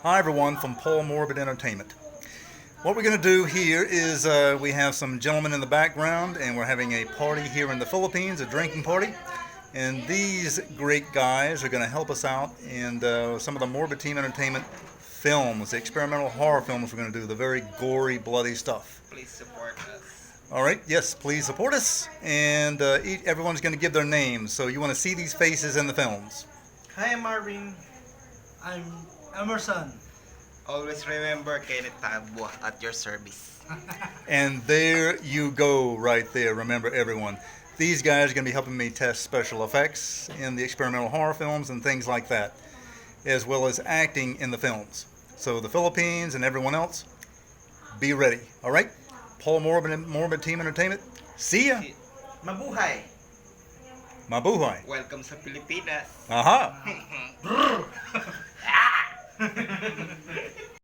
Hi everyone from Paul Morbid Entertainment. What we're going to do here is we have some gentlemen in the background and we're having a party here in the Philippines, a drinking party. And these great guys are going to help us out in some of the Morbid Team Entertainment films, the experimental horror films we're going to do, the very gory, bloody stuff. Please support us. All right, yes, please support us. And everyone's going to give their names, so you want to see these faces in the films. Hi, I'm Marvin. I'm Emerson. Always remember Kenneth Tabo at your service. And there you go, right there. Remember, everyone, these guys are going to be helping me test special effects in the experimental horror films and things like that, as well as acting in the films. So the Philippines and everyone else, be ready. All right? Paul Morbid Team Entertainment. See ya. Mabuhay! Mabuhay. Welcome sa Pilipinas. Aha.